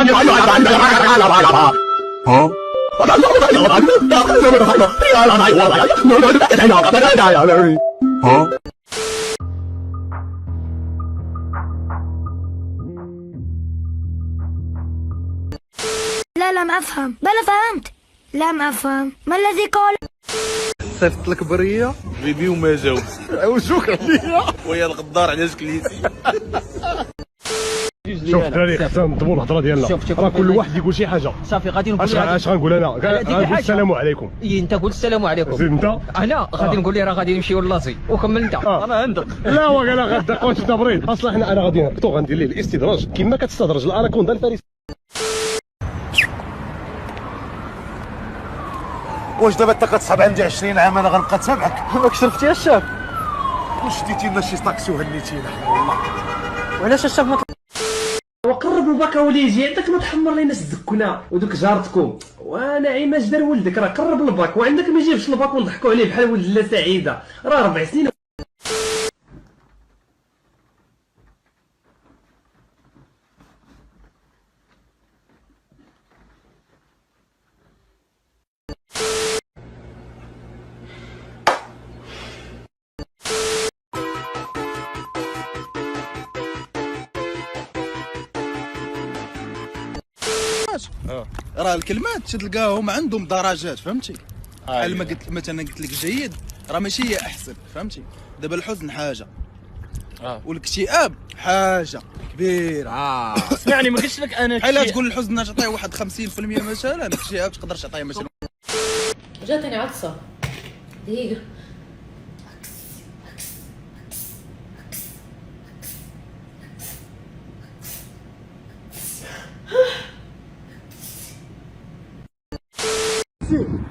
لا ما أفهم. بلا فهمت. لا ما أفهم. ما الذي قال؟ صيفط لك بريه بيبي وما جاوب. عاوزوك عليا ويا الغدار علاش كليتي. شوف الدراري خصنا نطبوا الهضره ديالنا، راه كل واحد يقول شي حاجه. صافي غادي نقول اش غنقول انا؟ غنقول السلام عليكم. انت قول السلام عليكم. زيد انت. انا غادي نقول ليه راه غادي نمشيو للازي وكمل انت. انا ندق. لا وانا غندق واش تبريد اصلا انا غادي نهبطو غندير ليه الاستدراج كما كتستدرج الاناكوندا الفارس. واش دابا انت كتصحاب عندي 20 عام انا غنبقى تابعك؟ ماك شرفتي يا الشاب؟ واش ديتي لنا شي طاكسي وهنيتينا والله. وعلاش الشاب ما وقرب الباكا وليجي عندك ما تحمر لينا الزكونه ودوك جارتكم وانا عيماش دار ولدك راه قرب الباك وعندك ما يجيبش الباك ونضحكوا عليه بحال ولد لا سعيده راه 4 سنين. راه الكلمات تلقاهم عندهم درجات فهمتي. بحال ما قلت مثلا قلت لك جيد راه ماشي هي احسن فهمتي. دابا الحزن حاجه والاكتئاب حاجه كبيره. اسمعني ما قلتش لك انا بحال تقول الحزن تعطيه واحد 50% مثلا، الاكتئاب تقدر تعطيه مثلا. جاتني عطسه دقيقه.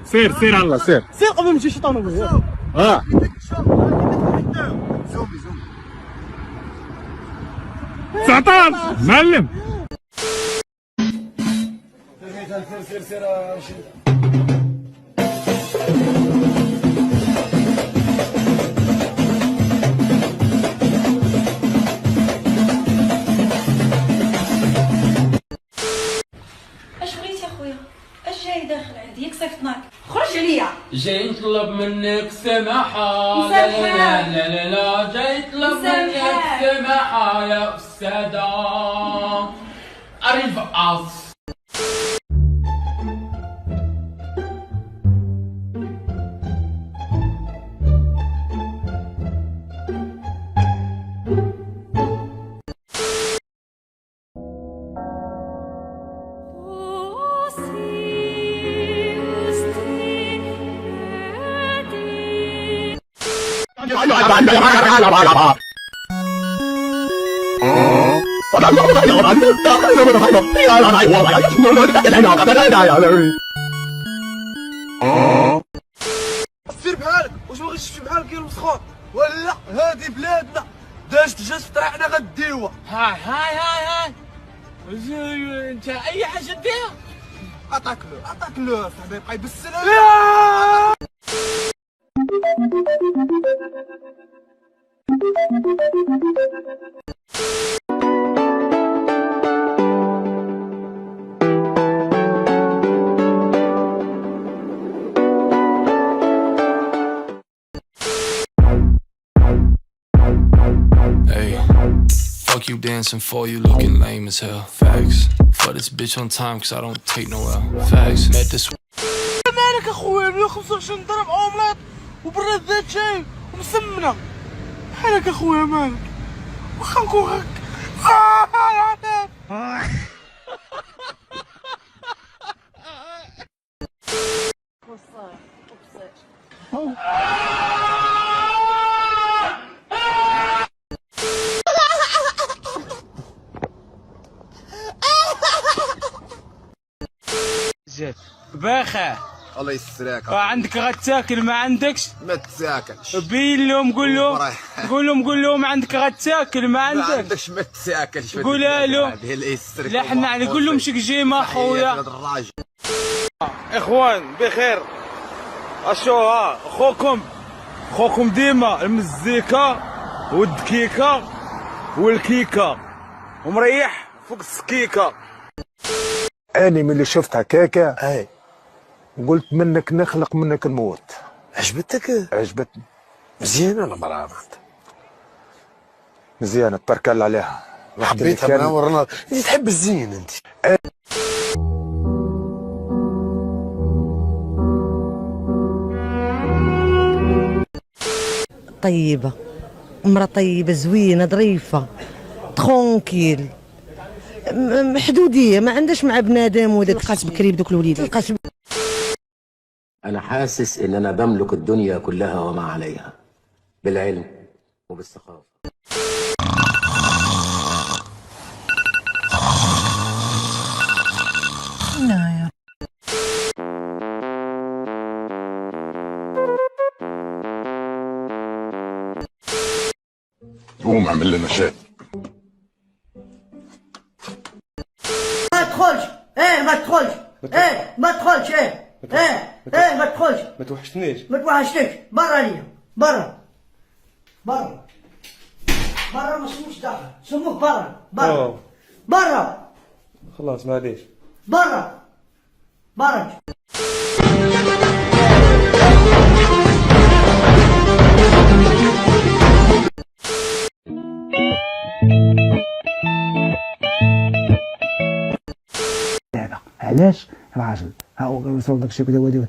سير الله سير قبل ما نمشي شيطان وبزاف. زومي 19 معلم. سير اش بغيتي اخويا؟ اش جاي داخل عندي؟ ياك صيفطناك خرج عليا. جاي نطلب منك سماحة. لا لا لا لا لا جاي نطلب منك سماحة يا أستاذة. أريف أص. سير بحالك. واش ما بغيتش تمشي بحالك يا المسخوط ولا هادي بلادنا دازت جات في طريقنا غديوها. هاي انت اي حاجه ديرها. عطاك له صاحبي بقى يبسل. Fuck you dancing for you looking lame as hell. Facts. Fuck this bitch on time cause I don't take no L. Facts. Met this. مالك اخويا 125 درهم اومليت وبراد ذات شاي ومسمنه. مالك اخويا مالك؟ واخا نكون هك. باخا الله يسترك. عندك غتاكل ما عندكش ما تاكلش. بين لهم قول لهم عندك غتاكل ما عندكش ما تاكلش. قولها له لا حنا علي قول لهم شك جيمه خويا. اخوان بخير. اشو ها خوكم ديما المزيكا والدكيكه والكيكه ومريح فوق السكيكه. أنا من اللي شفت هكاكا أي قلت منك نخلق منك نموت. عجبتك؟ عجبتني. مزيانة ولا مرة؟ مزيانة تبارك الله عليها. حبيتها من أول نهار. أنت تحب الزين أنت. طيبة، مرة طيبة زوينة ظريفة ترونكيل محدودية، ما عندهاش مع بنادم وداك تلقات بكري بدوك الوليد تلقات. أنا حاسس إن أنا بملك الدنيا كلها وما عليها بالعلم وبالثقافة. قوم اعمل لنا شاي. ما تدخلش، ما تدخلش، ما تدخلش، ما تدخلش. ما توحشتنيش. ما توحشتكش، برا ليا، برا برا برا، ما سموش داخل، سموك برا برا برا. خلاص معليش. برا برا. علاش راجل ها هو يوصل داكشي كذا ودي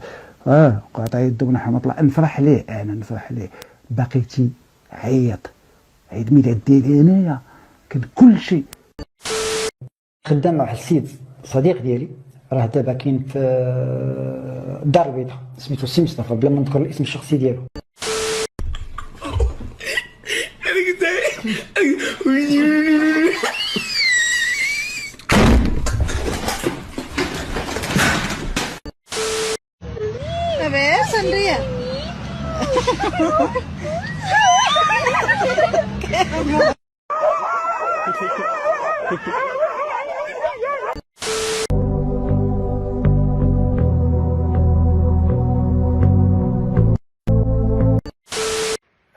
قاطع يدو نحن نطلع نفرح ليه، انا نفرح ليه. بقيتي عيط عيد ميلاد ديالي انايا كان كل شيء. خدام مع واحد السيد صديق ديالي راه دابا كاين في الدار البيضاء سميتو سي مصطفى بلا ما نذكر الاسم الشخصي ديالو. بس اندريا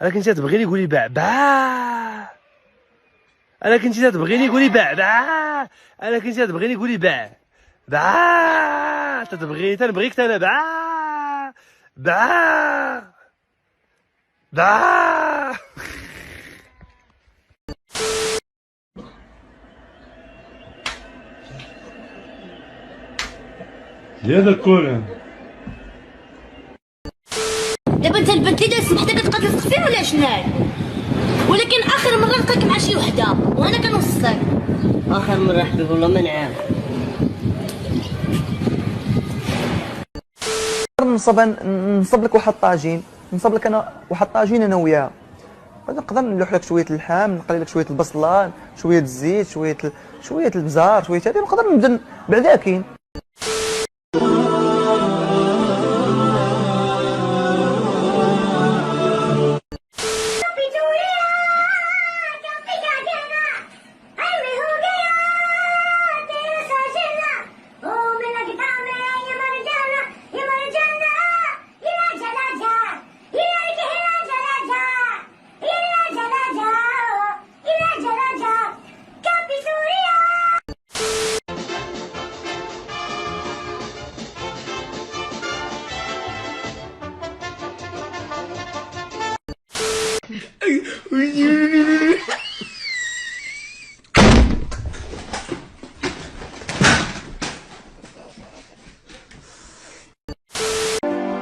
انا كنتي تبغيني قولي بعبع، انا كنتي تبغيني قولي بعبع، انا كنتي تبغيني قولي بعبع، تنبغيك انا بعبع. هذا الكل دابا انت البنت اللي دازت حتى كتبقى تلصق فيه ولا شناهي؟ ولكن اخر مره لقاك مع شي وحده وانا كنوصلك. اخر مره حبيب والله ما نعرف. نصب لك واحد الطاجين، نصب لك انا واحد الطاجين انا وياها، نقدر نلوح لك شويه اللحم، نقلي لك شويه البصله، شويه الزيت، شويه البزار، شويه هذه، نقدر نبدا بعدا كاين.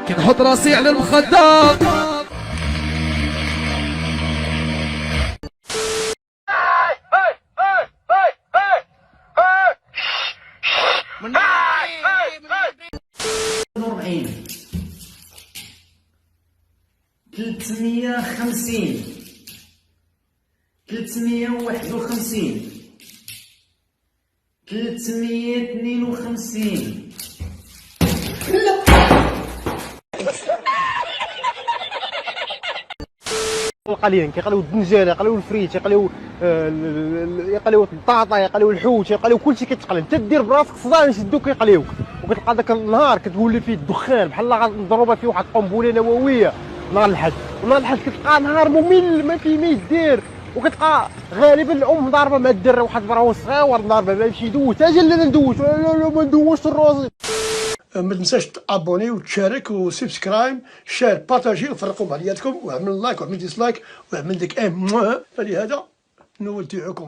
كنحط راسي على المخدة. وربعين 350 351 352 القليل كيقليو الدنجال، يقليو الفريت، يقليو البطاطا، يقليو الحوت، يقليو كلشي كيتقلى. انت دير براسك صداع يشدوك يقليوك، وكتلقى داك النهار كتولي فيه الدخان بحال مضروبه فيه واحد القنبله نوويه نهار الحد. ونهار الحد كتلقى نهار ممل ما فيه ما يدير، وكتلقى غالبا الام ضاربه مع الدري واحد برا صغير ضاربه ما يمشي يدوش اجي لا ندوش لا ما ندوش الروزي. ما تنساش تابوني وتشارك وسبسكرايب شير بارطاجي وفرقوا مع لياتكم واعمل لايك واعمل ديسلايك واعمل ديك فلهذا نودعكم.